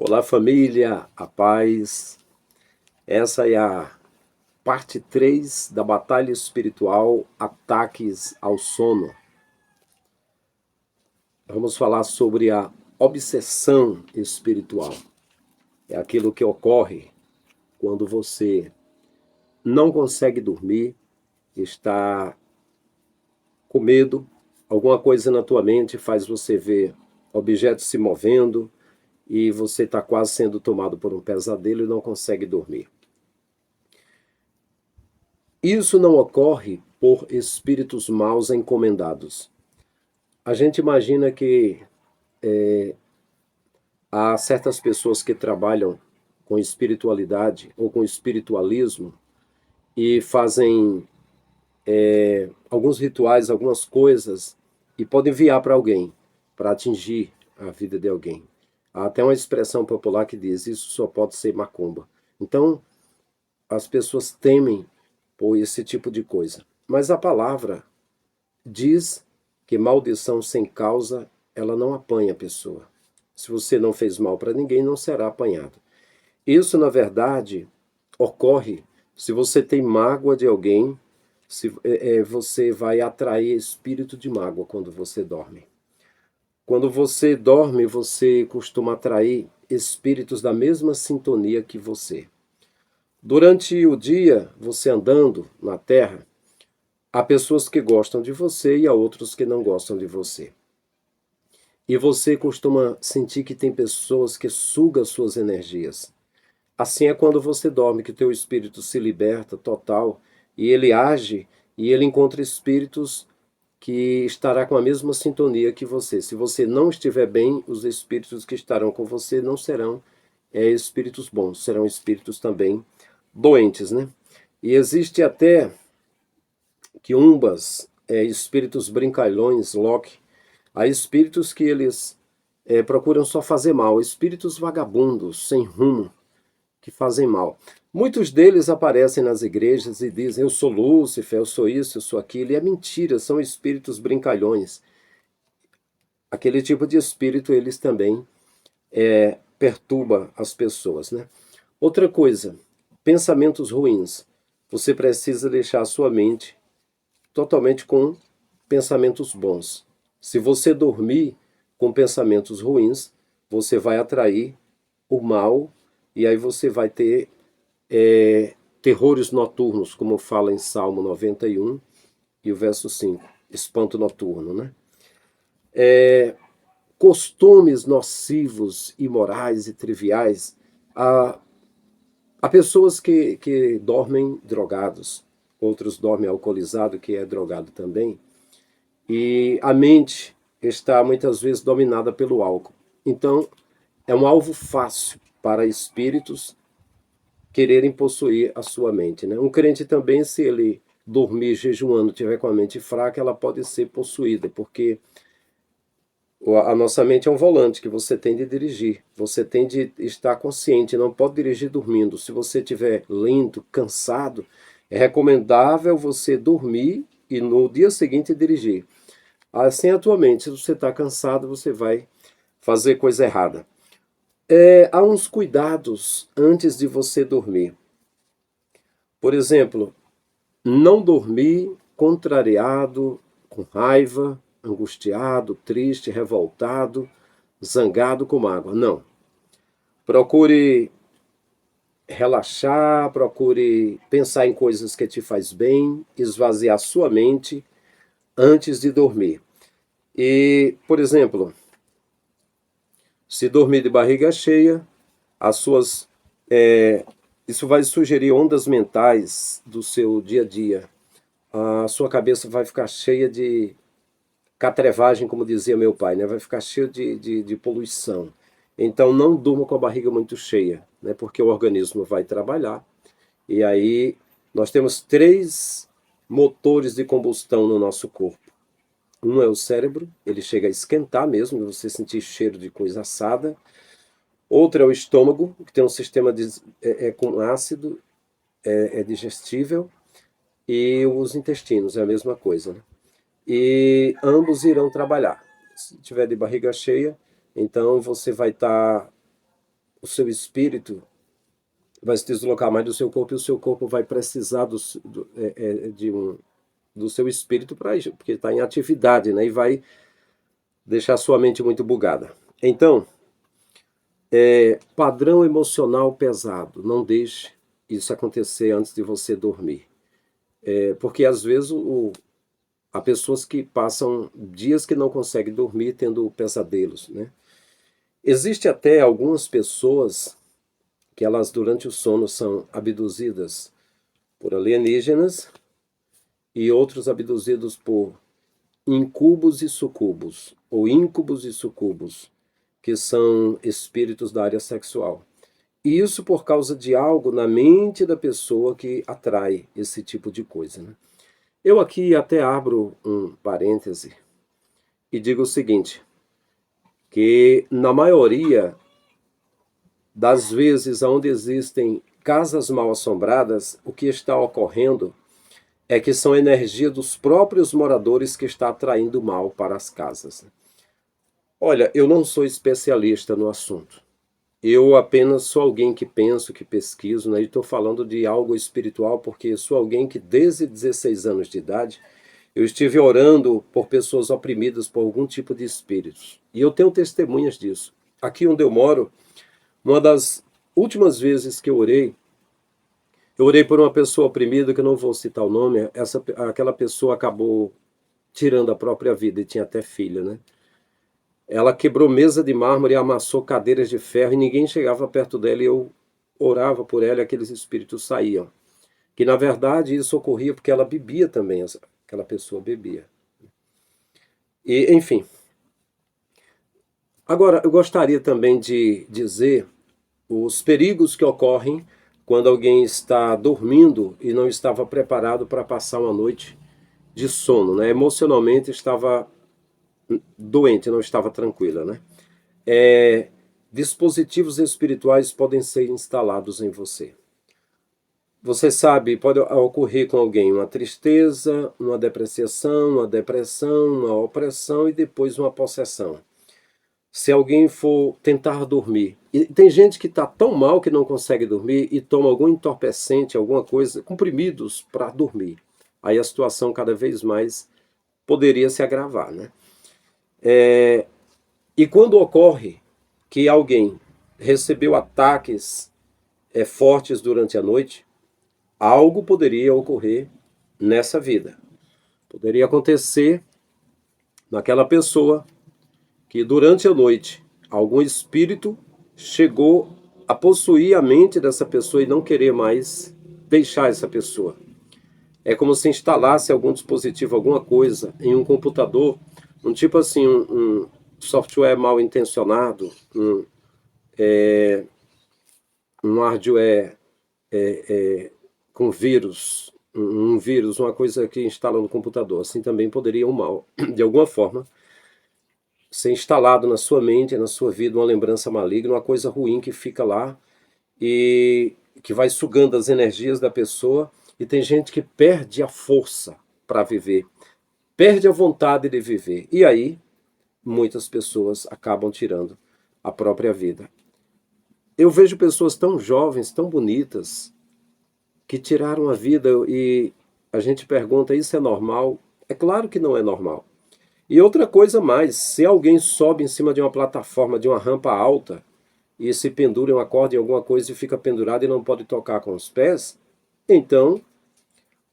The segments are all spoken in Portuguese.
Olá, família, a paz. Essa é a parte 3 da batalha espiritual, ataques ao sono. Vamos falar sobre a obsessão espiritual. É aquilo que ocorre quando você não consegue dormir, está com medo, alguma coisa na tua mente faz você ver objetos se movendo e você está quase sendo tomado por um pesadelo e não consegue dormir. Isso não ocorre por espíritos maus encomendados. A gente imagina que há certas pessoas que trabalham com espiritualidade ou com espiritualismo e fazem alguns rituais, algumas coisas e podem enviar para alguém, para atingir a vida de alguém. Há até uma expressão popular que diz: isso só pode ser macumba. Então, as pessoas temem por esse tipo de coisa. Mas a palavra diz que maldição sem causa, ela não apanha a pessoa. Se você não fez mal para ninguém, não será apanhado. Isso, na verdade, ocorre se você tem mágoa de alguém, você vai atrair espírito de mágoa quando você dorme. Quando você dorme, você costuma atrair espíritos da mesma sintonia que você. Durante o dia, você andando na Terra, há pessoas que gostam de você e há outros que não gostam de você. E você costuma sentir que tem pessoas que sugam suas energias. Assim é quando você dorme, que teu espírito se liberta total e ele age e ele encontra espíritos que estará com a mesma sintonia que você. Se você não estiver bem, os espíritos que estarão com você não serão espíritos bons, serão espíritos também doentes, né? E existe até quiumbas, espíritos brincalhões, Loki. Há espíritos que eles procuram só fazer mal, espíritos vagabundos, sem rumo, que fazem mal. Muitos deles aparecem nas igrejas e dizem: eu sou Lúcifer, eu sou isso, eu sou aquilo. E é mentira, são espíritos brincalhões. Aquele tipo de espírito, eles também perturba as pessoas, né? Outra coisa, pensamentos ruins. Você precisa deixar a sua mente totalmente com pensamentos bons. Se você dormir com pensamentos ruins, você vai atrair o mal e aí você vai ter terrores noturnos, como fala em Salmo 91 e o verso 5, espanto noturno, né? Costumes nocivos, imorais e triviais. Há pessoas que dormem drogados, outros dormem alcoolizado, que é drogado também, e a mente está muitas vezes dominada pelo álcool. Então, é um alvo fácil para espíritos quererem possuir a sua mente, né? Um crente também, se ele dormir jejuando, tiver com a mente fraca, ela pode ser possuída, porque a nossa mente é um volante que você tem de dirigir. Você tem de estar consciente, não pode dirigir dormindo. Se você estiver lento, cansado, é recomendável você dormir e no dia seguinte dirigir. Assim é a tua mente. Se você está cansado, você vai fazer coisa errada. Há uns cuidados antes de você dormir. Por exemplo, não dormir contrariado, com raiva, angustiado, triste, revoltado, zangado com mágoa. Não. Procure relaxar, procure pensar em coisas que te faz bem, esvaziar sua mente antes de dormir. E, por exemplo, se dormir de barriga cheia, as suas isso vai sugerir ondas mentais do seu dia a dia. A sua cabeça vai ficar cheia de catrevagem, como dizia meu pai, né? Vai ficar cheio de poluição. Então não durma com a barriga muito cheia, né? Porque o organismo vai trabalhar. E aí nós temos três motores de combustão no nosso corpo. Um é o cérebro, ele chega a esquentar mesmo, você sentir cheiro de coisa assada. Outro é o estômago, que tem um sistema com ácido, é digestível. E os intestinos, é a mesma coisa, né? E ambos irão trabalhar. Se tiver de barriga cheia, então você vai estar o seu espírito vai se deslocar mais do seu corpo e o seu corpo vai precisar do seu espírito para isso, porque está em atividade, né? E vai deixar sua mente muito bugada. Então, padrão emocional pesado. Não deixe isso acontecer antes de você dormir. Porque às vezes há pessoas que passam dias que não conseguem dormir tendo pesadelos, né? Existe até algumas pessoas que elas durante o sono são abduzidas por alienígenas e outros abduzidos por incubos e sucubos, ou íncubos e sucubos, que são espíritos da área sexual. E isso por causa de algo na mente da pessoa que atrai esse tipo de coisa, né? Eu aqui até abro um parêntese e digo o seguinte, que na maioria das vezes onde existem casas mal assombradas, o que está ocorrendo é que são energia dos próprios moradores que está atraindo mal para as casas. Olha, eu não sou especialista no assunto. Eu apenas sou alguém que penso, que pesquiso, né? E estou falando de algo espiritual porque sou alguém que desde 16 anos de idade eu estive orando por pessoas oprimidas por algum tipo de espíritos. E eu tenho testemunhas disso. Aqui onde eu moro, uma das últimas vezes que eu orei por uma pessoa oprimida, que eu não vou citar o nome, aquela pessoa acabou tirando a própria vida e tinha até filha, né? Ela quebrou mesa de mármore e amassou cadeiras de ferro e ninguém chegava perto dela e eu orava por ela e aqueles espíritos saíam. Que na verdade isso ocorria porque ela bebia também, aquela pessoa bebia. E, enfim. Agora, eu gostaria também de dizer os perigos que ocorrem quando alguém está dormindo e não estava preparado para passar uma noite de sono, né? Emocionalmente estava doente, não estava tranquila, né? Dispositivos espirituais podem ser instalados em você. Você sabe, pode ocorrer com alguém uma tristeza, uma depreciação, uma depressão, uma opressão e depois uma possessão. Se alguém for tentar dormir, e tem gente que está tão mal que não consegue dormir e toma algum entorpecente, alguma coisa, comprimidos para dormir. Aí a situação cada vez mais poderia se agravar, né? E quando ocorre que alguém recebeu ataques fortes durante a noite, algo poderia ocorrer nessa vida. Poderia acontecer naquela pessoa que durante a noite algum espírito chegou a possuir a mente dessa pessoa e não querer mais deixar essa pessoa. É como se instalasse algum dispositivo, alguma coisa em um computador, um tipo assim, um software mal intencionado, um hardware com vírus, um vírus, uma coisa que instala no computador. Assim também poderia um mal, de alguma forma, ser instalado na sua mente, na sua vida, uma lembrança maligna, uma coisa ruim que fica lá e que vai sugando as energias da pessoa. E tem gente que perde a força para viver, perde a vontade de viver. E aí, muitas pessoas acabam tirando a própria vida. Eu vejo pessoas tão jovens, tão bonitas, que tiraram a vida e a gente pergunta, isso é normal? É claro que não é normal. E outra coisa mais, se alguém sobe em cima de uma plataforma, de uma rampa alta, e se pendura em uma corda em alguma coisa e fica pendurado e não pode tocar com os pés, então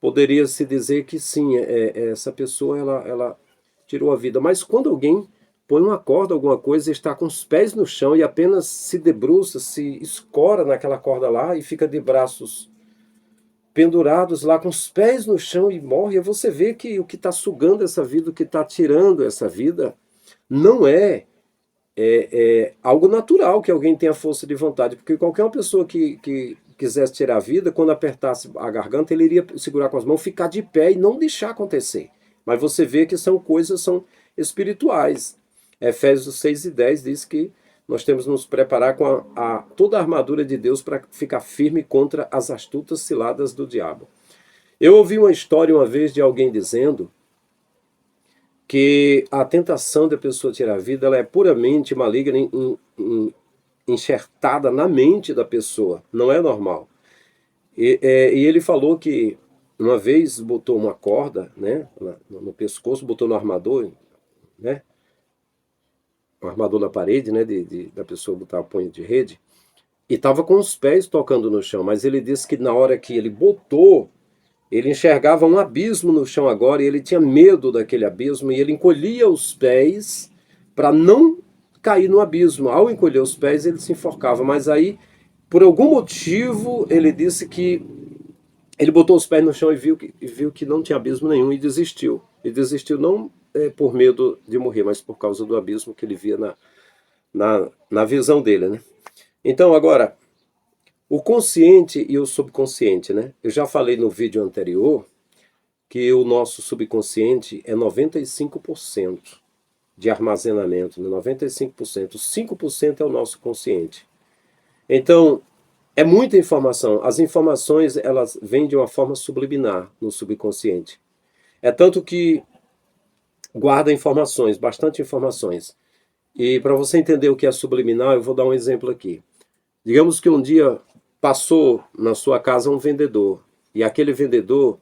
poderia se dizer que sim, essa pessoa ela tirou a vida. Mas quando alguém põe uma corda, alguma coisa, e está com os pés no chão e apenas se debruça, se escora naquela corda lá e fica de braços pendurados lá com os pés no chão e morre, você vê que o que está sugando essa vida, o que está tirando essa vida, não é algo natural que alguém tenha força de vontade, porque qualquer uma pessoa que quisesse tirar a vida, quando apertasse a garganta, ele iria segurar com as mãos, ficar de pé e não deixar acontecer. Mas você vê que são coisas, são espirituais. Efésios 6:10 diz que nós temos que nos preparar com toda a armadura de Deus para ficar firme contra as astutas ciladas do diabo. Eu ouvi uma história uma vez de alguém dizendo que a tentação da pessoa tirar a vida ela é puramente maligna em enxertada na mente da pessoa, não é normal. E ele falou que uma vez botou uma corda, né, no pescoço, botou no armador, né, um armador na parede, né, da pessoa botar a punha de rede, e estava com os pés tocando no chão, mas ele disse que na hora que ele botou, ele enxergava um abismo no chão agora, e ele tinha medo daquele abismo, e ele encolhia os pés para não cair no abismo. Ao encolher os pés, ele se enforcava, mas aí, por algum motivo, ele disse que ele botou os pés no chão e viu que não tinha abismo nenhum e desistiu. E desistiu não por medo de morrer, mas por causa do abismo que ele via na visão dele, né? Então, agora, o consciente e o subconsciente, né? Eu já falei no vídeo anterior que o nosso subconsciente é 95% de armazenamento, né? 95%. 5% é o nosso consciente. Então, é muita informação. As informações, elas vêm de uma forma subliminar no subconsciente. É tanto que guarda informações, bastante informações. E para você entender o que é subliminar, eu vou dar um exemplo aqui. Digamos que um dia passou na sua casa um vendedor, e aquele vendedor,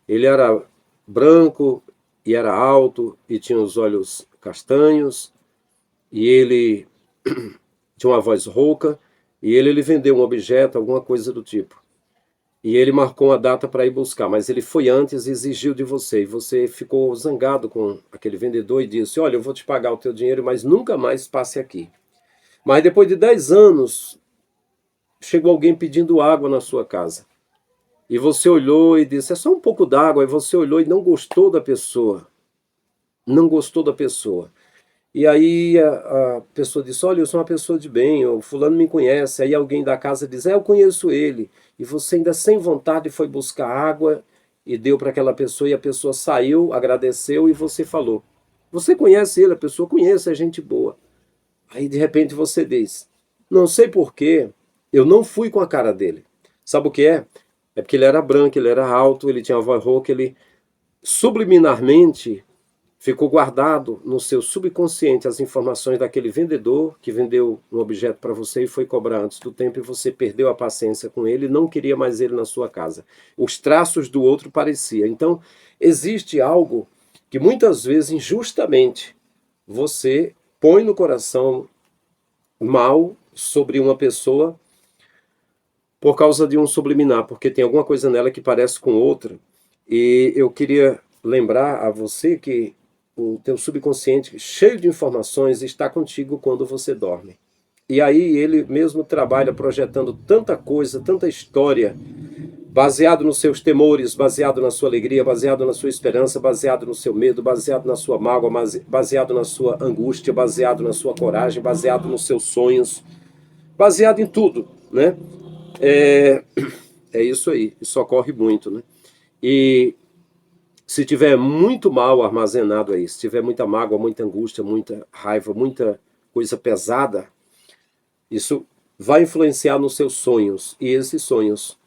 ele era branco, e era alto, e tinha os olhos castanhos, e ele tinha uma voz rouca, e ele vendeu um objeto, alguma coisa do tipo. E ele marcou uma data para ir buscar, mas ele foi antes e exigiu de você. E você ficou zangado com aquele vendedor e disse: olha, eu vou te pagar o teu dinheiro, mas nunca mais passe aqui. Mas depois de 10 anos, chegou alguém pedindo água na sua casa. E você olhou e disse: é só um pouco d'água. E você olhou e não gostou da pessoa. Não gostou da pessoa. E aí a pessoa disse: olha, eu sou uma pessoa de bem, o fulano me conhece. Aí alguém da casa diz: eu conheço ele. E você ainda sem vontade foi buscar água e deu para aquela pessoa, e a pessoa saiu, agradeceu, e você falou: você conhece ele? A pessoa conhece, é gente boa. Aí de repente você diz: não sei porquê, eu não fui com a cara dele. Sabe o que é? É porque ele era branco, ele era alto, ele tinha uma voz rouca, ele subliminarmente ficou guardado no seu subconsciente as informações daquele vendedor que vendeu um objeto para você e foi cobrar antes do tempo, e você perdeu a paciência com ele e não queria mais ele na sua casa. Os traços do outro pareciam. Então, existe algo que muitas vezes, injustamente, você põe no coração mal sobre uma pessoa por causa de um subliminar, porque tem alguma coisa nela que parece com outra. E eu queria lembrar a você que o teu subconsciente, cheio de informações, está contigo quando você dorme. E aí ele mesmo trabalha projetando tanta coisa, tanta história, baseado nos seus temores, baseado na sua alegria, baseado na sua esperança, baseado no seu medo, baseado na sua mágoa, baseado na sua angústia, baseado na sua coragem, baseado nos seus sonhos, baseado em tudo, né? É, é isso aí, isso ocorre muito, né? E se tiver muito mal armazenado aí, se tiver muita mágoa, muita angústia, muita raiva, muita coisa pesada, isso vai influenciar nos seus sonhos. E esses sonhos,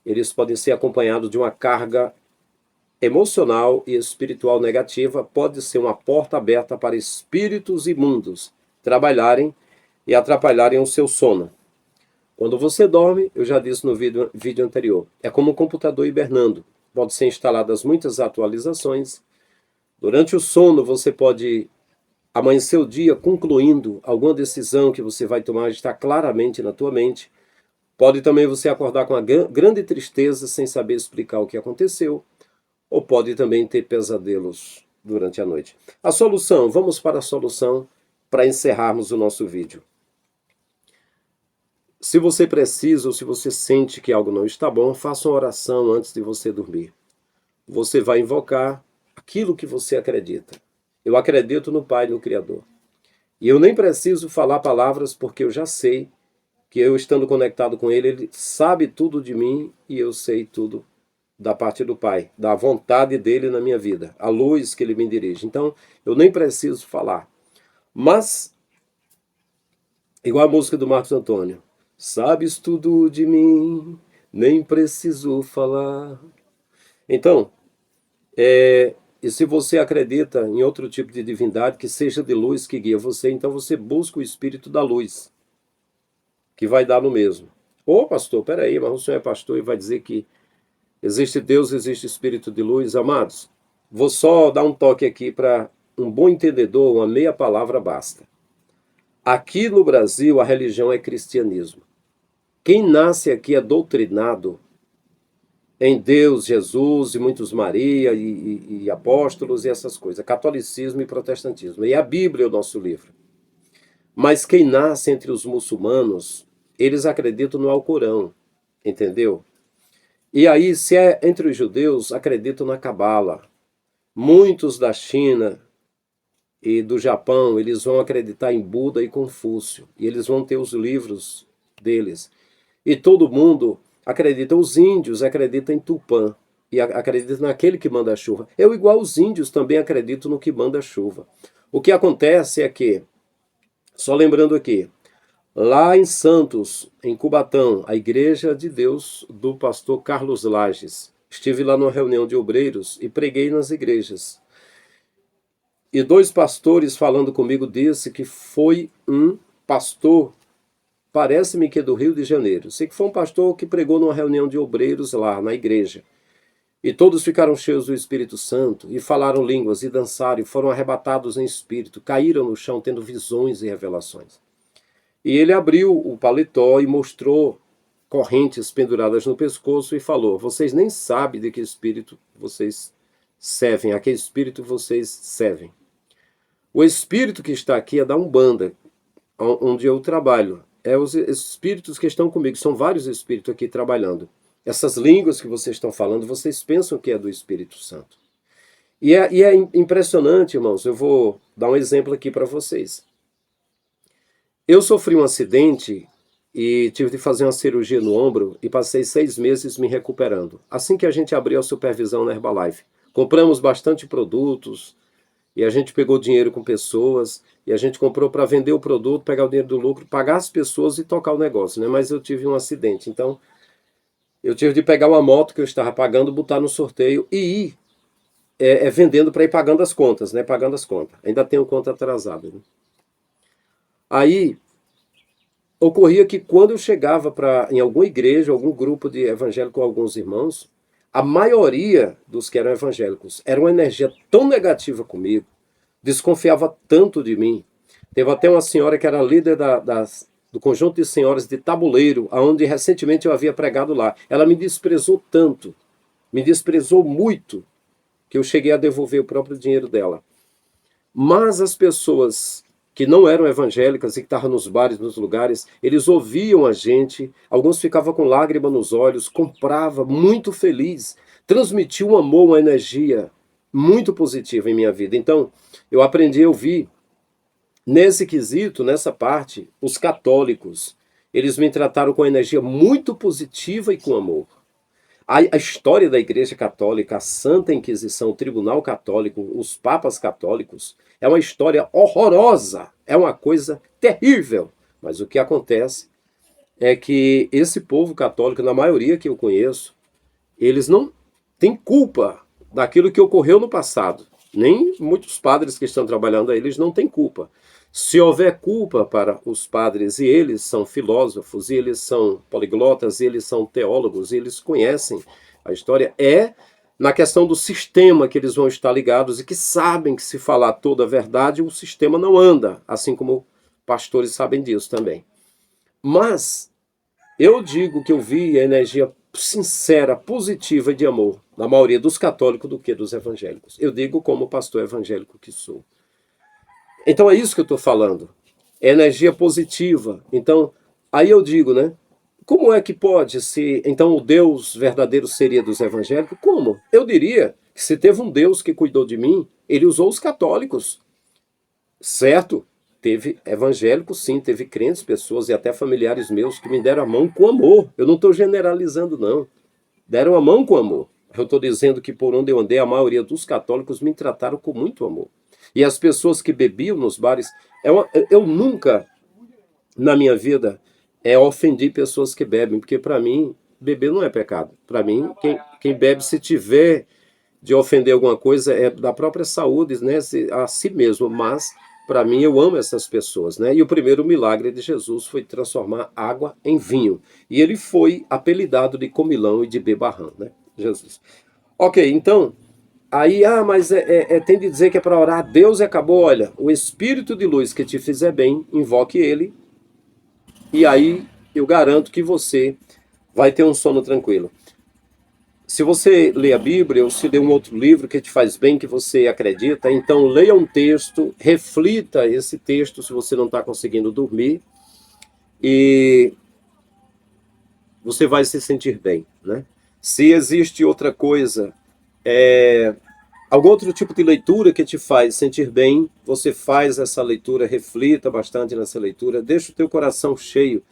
eles podem ser acompanhados de uma carga emocional e espiritual negativa, pode ser uma porta aberta para espíritos imundos trabalharem e atrapalharem o seu sono. Quando você dorme, eu já disse no vídeo anterior, é como um computador hibernando. Pode ser instaladas muitas atualizações. Durante o sono, você pode amanhecer o dia concluindo alguma decisão que você vai tomar, está claramente na tua mente. Pode também você acordar com uma grande tristeza sem saber explicar o que aconteceu. Ou pode também ter pesadelos durante a noite. A solução, vamos para a solução para encerrarmos o nosso vídeo. Se você precisa ou se você sente que algo não está bom, faça uma oração antes de você dormir. Você vai invocar aquilo que você acredita. Eu acredito no Pai, no Criador. E eu nem preciso falar palavras, porque eu já sei que eu estando conectado com Ele, Ele sabe tudo de mim e eu sei tudo da parte do Pai, da vontade dEle na minha vida, a luz que Ele me dirige. Então, eu nem preciso falar. Mas, igual a música do Marcos Antônio, sabes tudo de mim, nem preciso falar. Então, e se você acredita em outro tipo de divindade que seja de luz que guia você, então você busca o espírito da luz. que vai dar no mesmo. Ô pastor, peraí, mas o senhor é pastor e vai dizer que existe Deus, existe Espírito de luz. Amados, vou só dar um toque aqui para um bom entendedor, uma meia palavra basta. Aqui no Brasil, a religião é cristianismo. Quem nasce aqui é doutrinado em Deus, Jesus e muitos Maria e apóstolos e essas coisas, catolicismo e protestantismo. E a Bíblia é o nosso livro. Mas quem nasce entre os muçulmanos, eles acreditam no Alcorão, entendeu? E aí, se é entre os judeus, acreditam na Cabala. Muitos da China e do Japão, eles vão acreditar em Buda e Confúcio. E eles vão ter os livros deles. E todo mundo acredita, os índios acreditam em Tupã. E acreditam naquele que manda a chuva. Eu, igual os índios, também acredito no que manda a chuva. O que acontece é que, só lembrando aqui, lá em Santos, em Cubatão, a Igreja de Deus do pastor Carlos Lages. Estive lá numa reunião de obreiros e preguei nas igrejas. E dois pastores falando comigo disse que foi um pastor, parece-me que é do Rio de Janeiro. Sei que foi um pastor que pregou numa reunião de obreiros lá na igreja. E todos ficaram cheios do Espírito Santo e falaram línguas e dançaram e foram arrebatados em espírito, caíram no chão tendo visões e revelações. E ele abriu o paletó e mostrou correntes penduradas no pescoço e falou: vocês nem sabem de que espírito vocês servem, a que espírito vocês servem. O espírito que está aqui é da Umbanda, onde eu trabalho. É os espíritos que estão comigo, são vários espíritos aqui trabalhando. Essas línguas que vocês estão falando, vocês pensam que é do Espírito Santo. E é impressionante, irmãos, eu vou dar um exemplo aqui para vocês. Eu sofri um acidente e tive de fazer uma cirurgia no ombro e passei 6 meses me recuperando. Assim que a gente abriu a supervisão na Herbalife, compramos bastante produtos e a gente pegou dinheiro com pessoas e a gente comprou para vender o produto, pegar o dinheiro do lucro, pagar as pessoas e tocar o negócio, né? Mas eu tive um acidente, então eu tive de pegar uma moto que eu estava pagando, botar no sorteio e ir vendendo para ir pagando as contas, né? Pagando as contas. Ainda tenho conta atrasada, né? Aí, ocorria que quando eu chegava em alguma igreja, algum grupo de evangélicos, alguns irmãos, a maioria dos que eram evangélicos era uma energia tão negativa comigo, desconfiava tanto de mim. Teve até uma senhora que era líder do conjunto de senhoras de Tabuleiro, onde recentemente eu havia pregado lá. Ela me desprezou tanto, me desprezou muito, que eu cheguei a devolver o próprio dinheiro dela. Mas as pessoas que não eram evangélicas e que estavam nos bares, nos lugares, eles ouviam a gente, alguns ficavam com lágrima nos olhos, comprava muito feliz, transmitia um amor, uma energia muito positiva em minha vida. Então, eu aprendi a ouvir, nesse quesito, nessa parte, os católicos. Eles me trataram com energia muito positiva e com amor. A história da Igreja Católica, a Santa Inquisição, o Tribunal Católico, os papas católicos, é uma história horrorosa, é uma coisa terrível. Mas o que acontece é que esse povo católico, na maioria que eu conheço, eles não têm culpa daquilo que ocorreu no passado. Nem muitos padres que estão trabalhando aí, eles não têm culpa. Se houver culpa para os padres, e eles são filósofos, e eles são poliglotas, e eles são teólogos, e eles conhecem a história, é na questão do sistema que eles vão estar ligados e que sabem que se falar toda a verdade, o sistema não anda, assim como pastores sabem disso também. Mas eu digo que eu vi a energia sincera, positiva e de amor na maioria dos católicos do que dos evangélicos. Eu digo como pastor evangélico que sou. Então é isso que eu estou falando. É energia positiva. Então, aí eu digo, né? Como é que pode se... Então o Deus verdadeiro seria dos evangélicos? Como? Eu diria que se teve um Deus que cuidou de mim, ele usou os católicos. Certo? Teve evangélicos, sim, teve crentes, pessoas e até familiares meus que me deram a mão com amor. Eu não estou generalizando, não. Deram a mão com amor. Eu estou dizendo que por onde eu andei, a maioria dos católicos me trataram com muito amor. E as pessoas que bebiam nos bares, eu nunca, na minha vida, ofendi pessoas que bebem, porque para mim, beber não é pecado. Para mim, quem bebe, se tiver de ofender alguma coisa, é da própria saúde, né, a si mesmo, mas para mim, eu amo essas pessoas, né? E o primeiro milagre de Jesus foi transformar água em vinho. E ele foi apelidado de comilão e de bebarrão, né? Jesus. Ok, então, aí, mas tem de dizer que é para orar a Deus e acabou. Olha, o espírito de luz que te fizer bem, invoque ele, e aí eu garanto que você vai ter um sono tranquilo. Se você lê a Bíblia ou se lê um outro livro que te faz bem, que você acredita, então leia um texto, reflita esse texto se você não está conseguindo dormir e você vai se sentir bem, né? Se existe outra coisa, algum outro tipo de leitura que te faz sentir bem, você faz essa leitura, reflita bastante nessa leitura, deixa o teu coração cheio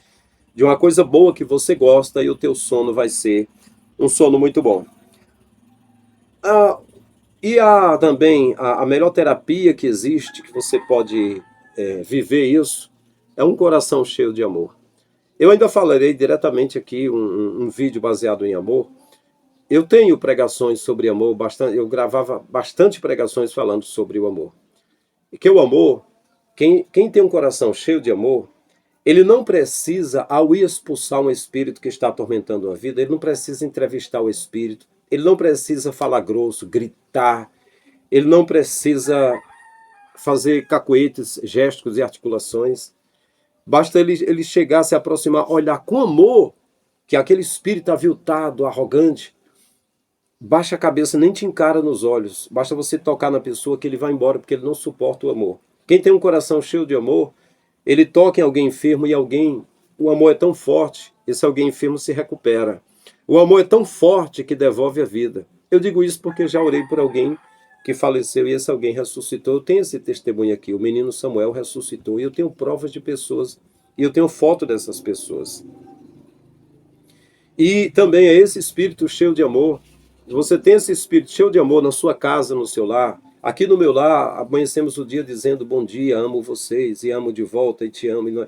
de uma coisa boa que você gosta e o teu sono vai ser um sono muito bom. Ah, e também a melhor terapia que existe, que você pode viver isso, é um coração cheio de amor. Eu ainda falarei diretamente aqui um vídeo baseado em amor. Eu tenho pregações sobre amor, eu gravava bastante pregações falando sobre o amor. E que o amor, quem tem um coração cheio de amor, ele não precisa, ao expulsar um espírito que está atormentando a vida, ele não precisa entrevistar o espírito, ele não precisa falar grosso, gritar, ele não precisa fazer cacoetes, gestos e articulações. Basta ele chegar, se aproximar, olhar com amor, que aquele espírito aviltado, arrogante, baixa a cabeça, nem te encara nos olhos. Basta você tocar na pessoa que ele vai embora, porque ele não suporta o amor. Quem tem um coração cheio de amor, ele toca em alguém enfermo e o amor é tão forte, esse alguém enfermo se recupera. O amor é tão forte que devolve a vida. Eu digo isso porque já orei por alguém que faleceu e esse alguém ressuscitou. Eu tenho esse testemunho aqui, o menino Samuel ressuscitou e eu tenho provas de pessoas e eu tenho foto dessas pessoas. E também é esse espírito cheio de amor. Você tem esse espírito cheio de amor na sua casa, no seu lar. Aqui no meu lar, amanhecemos o dia dizendo bom dia, amo vocês, e amo de volta, e te amo.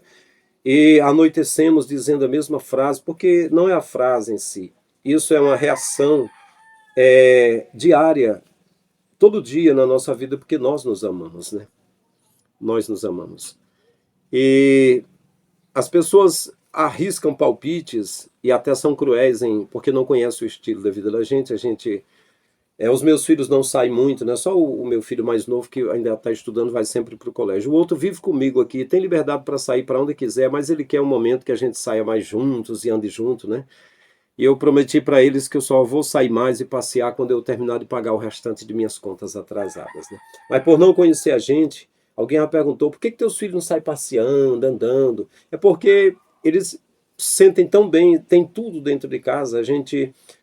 E anoitecemos dizendo a mesma frase, porque não é a frase em si. Isso é uma reação diária, todo dia na nossa vida, porque nós nos amamos, né? Nós nos amamos. E as pessoas arriscam palpites e até são cruéis porque não conhecem o estilo da vida da gente. Os meus filhos não saem muito, né? Só o meu filho mais novo, que ainda está estudando, vai sempre para o colégio. O outro vive comigo aqui, tem liberdade para sair para onde quiser, mas ele quer um momento que a gente saia mais juntos e ande junto, né? E eu prometi para eles que eu só vou sair mais e passear quando eu terminar de pagar o restante de minhas contas atrasadas, né? Mas por não conhecer a gente, alguém já perguntou, por que teus filhos não saem passeando, andando? É porque eles sentem tão bem, tem tudo dentro de casa.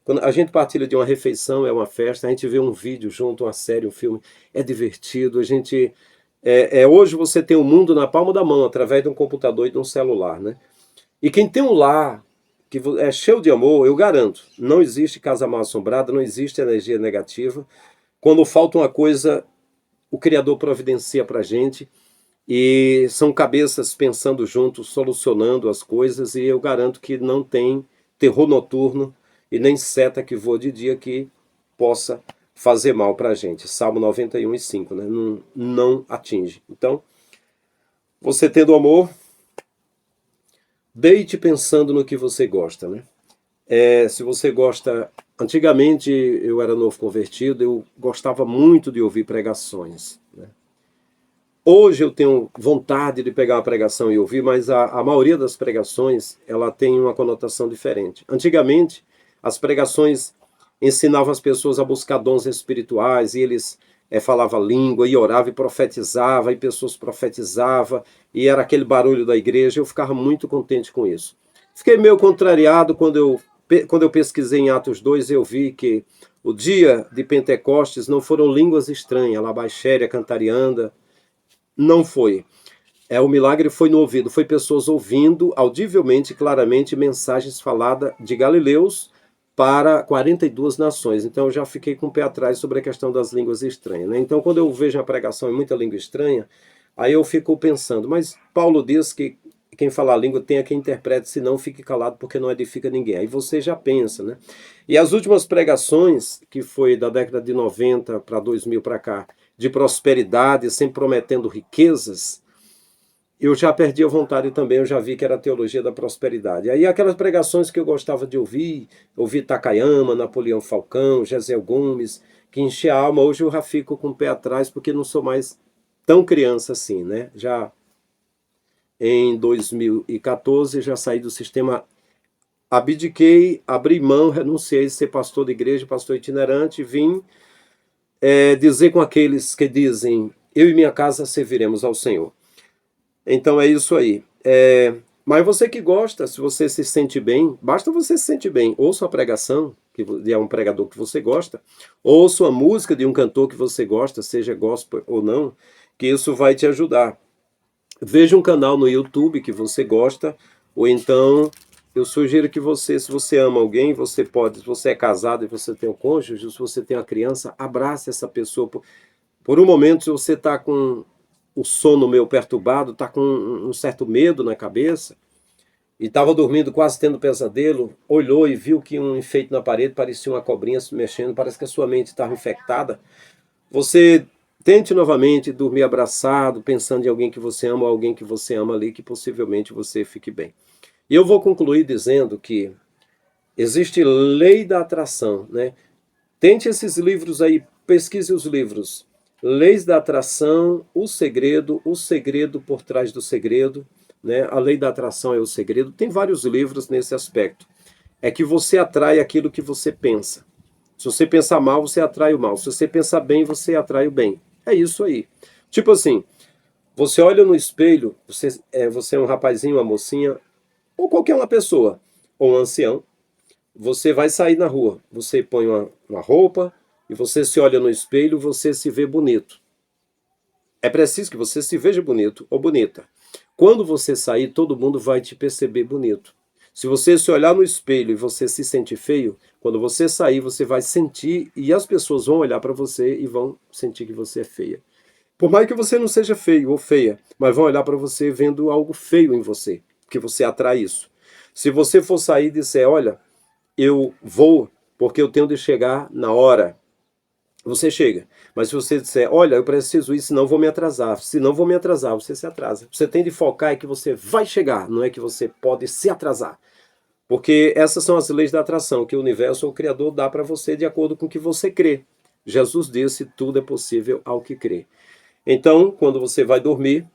Quando a gente partilha de uma refeição, é uma festa, a gente vê um vídeo junto, uma série, um filme, é divertido. Hoje você tem o mundo na palma da mão, através de um computador e de um celular, né? E quem tem um lar que é cheio de amor, eu garanto, não existe casa mal assombrada, não existe energia negativa. Quando falta uma coisa, o Criador providencia para a gente, e são cabeças pensando juntos, solucionando as coisas, e eu garanto que não tem terror noturno e nem seta que voa de dia que possa fazer mal para a gente. Salmo 91:5, né? Não atinge. Então, você tendo amor, deite pensando no que você gosta, né? Se você gosta... Antigamente, eu era novo convertido, eu gostava muito de ouvir pregações, né? Hoje eu tenho vontade de pegar uma pregação e ouvir, mas a maioria das pregações, ela tem uma conotação diferente. Antigamente, as pregações ensinavam as pessoas a buscar dons espirituais, e eles falavam língua, e orava e profetizava, e pessoas profetizavam, e era aquele barulho da igreja. Eu ficava muito contente com isso. Fiquei meio contrariado quando eu pesquisei em Atos 2, eu vi que o dia de Pentecostes não foram línguas estranhas, labaxéria, cantarianda, não foi. O milagre foi no ouvido, foi pessoas ouvindo audivelmente, claramente, mensagens faladas de galileus para 42 nações. Então eu já fiquei com o pé atrás sobre a questão das línguas estranhas, né? Então quando eu vejo a pregação em muita língua estranha, aí eu fico pensando, mas Paulo diz que quem fala a língua tenha quem interprete, senão fique calado porque não edifica ninguém. Aí você já pensa, né? E as últimas pregações, que foi da década de 90 para 2000 para cá, de prosperidade, sempre prometendo riquezas, eu já perdi a vontade também, eu já vi que era a teologia da prosperidade. Aí aquelas pregações que eu gostava de ouvir Takayama, Napoleão Falcão, Gesiel Gomes, que enchia a alma, hoje eu já fico com o pé atrás, porque não sou mais tão criança assim, né? Já em 2014, já saí do sistema, abdiquei, abri mão, renunciei a ser pastor de igreja, pastor itinerante, vim dizer com aqueles que dizem, eu e minha casa serviremos ao Senhor. Então é isso aí. Mas você que gosta, se você se sente bem, basta você se sentir bem. Ouça a pregação, que é um pregador que você gosta, ouça a música de um cantor que você gosta, seja gospel ou não, que isso vai te ajudar. Veja um canal no YouTube que você gosta, ou então eu sugiro que você, se você ama alguém, você pode, se você é casado e você tem um cônjuge, se você tem uma criança, abrace essa pessoa. Por um momento, se você está com o sono meio perturbado, está com um certo medo na cabeça, e estava dormindo quase tendo pesadelo, olhou e viu que um enfeite na parede parecia uma cobrinha se mexendo, parece que a sua mente estava infectada. Você tente novamente dormir abraçado, pensando em alguém que você ama, ou alguém que você ama ali, que possivelmente você fique bem. E eu vou concluir dizendo que existe lei da atração, né? Tente esses livros aí, pesquise os livros. Leis da atração, o segredo por trás do segredo, né? A lei da atração é o segredo. Tem vários livros nesse aspecto. É que você atrai aquilo que você pensa. Se você pensar mal, você atrai o mal. Se você pensar bem, você atrai o bem. É isso aí. Tipo assim, você olha no espelho, você é um rapazinho, uma mocinha, ou qualquer uma pessoa, ou um ancião, você vai sair na rua, você põe uma roupa e você se olha no espelho, você se vê bonito. É preciso que você se veja bonito ou bonita. Quando você sair, todo mundo vai te perceber bonito. Se você se olhar no espelho e você se sentir feio, quando você sair, você vai sentir e as pessoas vão olhar para você e vão sentir que você é feia. Por mais que você não seja feio ou feia, mas vão olhar para você vendo algo feio em você, porque você atrai isso. Se você for sair e disser, olha, eu vou porque eu tenho de chegar na hora, você chega. Mas se você disser, olha, eu preciso ir, senão vou me atrasar. Se não vou me atrasar, você se atrasa. Você tem de focar em que você vai chegar, não é que você pode se atrasar. Porque essas são as leis da atração que o universo ou o Criador dá para você de acordo com o que você crê. Jesus disse, tudo é possível ao que crê. Então, quando você vai dormir,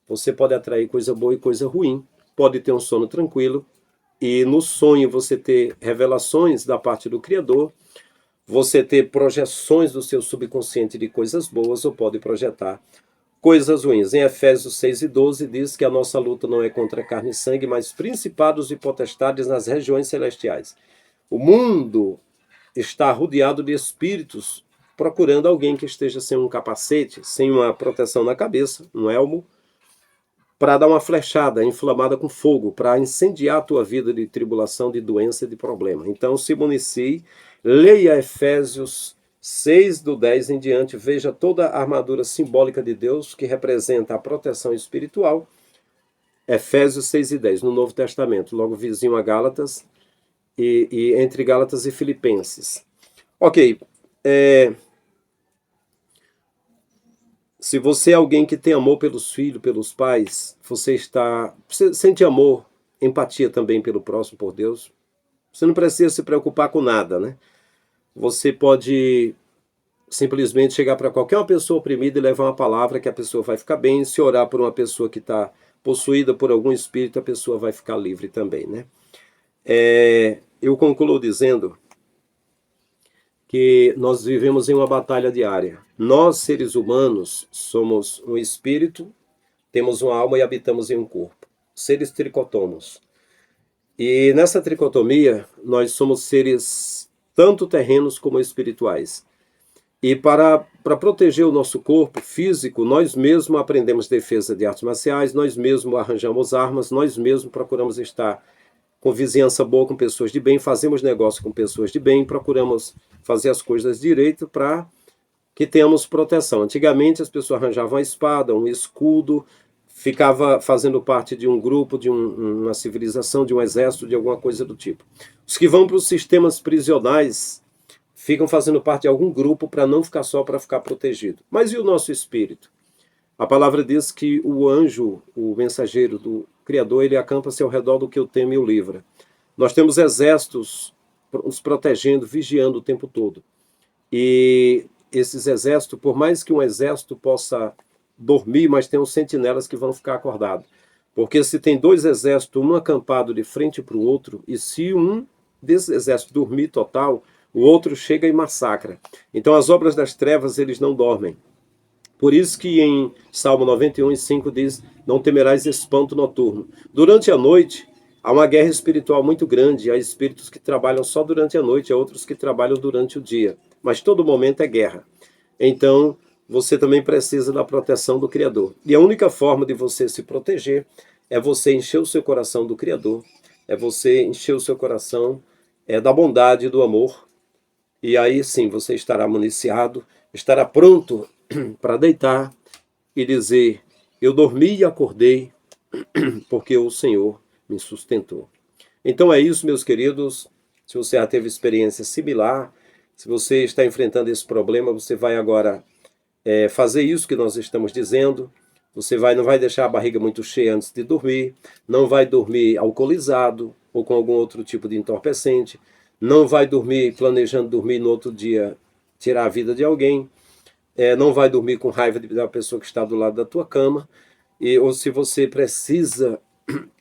você pode atrair coisa boa e coisa ruim. Pode ter um sono tranquilo. E no sonho você ter revelações da parte do Criador, você ter projeções do seu subconsciente de coisas boas ou pode projetar coisas ruins. Em Efésios 6:12 diz que a nossa luta não é contra carne e sangue, mas principados e potestades nas regiões celestiais. O mundo está rodeado de espíritos procurando alguém que esteja sem um capacete, sem uma proteção na cabeça, um elmo, para dar uma flechada inflamada com fogo, para incendiar a tua vida de tribulação, de doença e de problema. Então se municie, leia Efésios 6, do 10 em diante, veja toda a armadura simbólica de Deus, que representa a proteção espiritual, Efésios 6 e 10, no Novo Testamento, logo vizinho a Gálatas, e entre Gálatas e Filipenses. Ok, se você é alguém que tem amor pelos filhos, pelos pais, você sente amor, empatia também pelo próximo, por Deus, você não precisa se preocupar com nada, né? Você pode simplesmente chegar para qualquer uma pessoa oprimida e levar uma palavra que a pessoa vai ficar bem. Se orar por uma pessoa que está possuída por algum espírito, a pessoa vai ficar livre também, né? Eu concluo dizendo que nós vivemos em uma batalha diária. Nós, seres humanos, somos um espírito, temos uma alma e habitamos em um corpo. Seres tricotômos. E nessa tricotomia, nós somos seres tanto terrenos como espirituais. E para proteger o nosso corpo físico, nós mesmos aprendemos defesa de artes marciais, nós mesmos arranjamos armas, nós mesmos procuramos estar com vizinhança boa com pessoas de bem, fazemos negócio com pessoas de bem, procuramos fazer as coisas direito para que tenhamos proteção. Antigamente as pessoas arranjavam a espada, um escudo, ficava fazendo parte de um grupo, de uma civilização, de um exército, de alguma coisa do tipo. Os que vão para os sistemas prisionais ficam fazendo parte de algum grupo para não ficar só, para ficar protegido. Mas e o nosso espírito? A palavra diz que o anjo, o mensageiro do Criador, ele acampa-se ao redor do que o teme e o livra. Nós temos exércitos nos protegendo, vigiando o tempo todo. E esses exércitos, por mais que um exército possa dormir, mas tem uns sentinelas que vão ficar acordados. Porque se tem dois exércitos, um acampado de frente para o outro, e se um desses exércitos dormir total, o outro chega e massacra. Então as obras das trevas, eles não dormem. Por isso que em Salmo 91:5 diz, não temerás espanto noturno. Durante a noite, há uma guerra espiritual muito grande, há espíritos que trabalham só durante a noite, há outros que trabalham durante o dia. Mas todo momento é guerra. Então, você também precisa da proteção do Criador. E a única forma de você se proteger é você encher o seu coração do Criador, é você encher o seu coração da bondade e do amor. E aí sim você estará municiado, estará pronto para deitar e dizer, eu dormi e acordei porque o Senhor me sustentou. Então é isso, meus queridos. Se você já teve experiência similar, se você está enfrentando esse problema, você vai agora fazer isso que nós estamos dizendo. Você não vai deixar a barriga muito cheia antes de dormir, não vai dormir alcoolizado ou com algum outro tipo de entorpecente, não vai dormir planejando dormir no outro dia, tirar a vida de alguém, não vai dormir com raiva da pessoa que está do lado da tua cama, ou se você precisa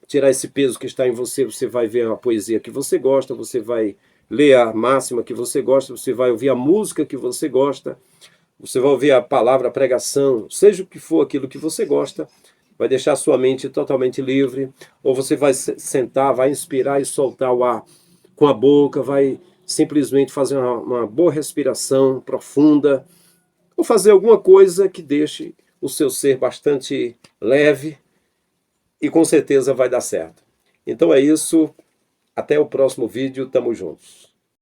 tirar esse peso que está em você, você vai ver a poesia que você gosta, você vai ler a máxima que você gosta, você vai ouvir a música que você gosta, você vai ouvir a palavra, a pregação, seja o que for aquilo que você gosta, vai deixar a sua mente totalmente livre, ou você vai sentar, vai inspirar e soltar o ar com a boca, vai simplesmente fazer uma boa respiração profunda, ou fazer alguma coisa que deixe o seu ser bastante leve, e com certeza vai dar certo. Então é isso, até o próximo vídeo, tamo juntos.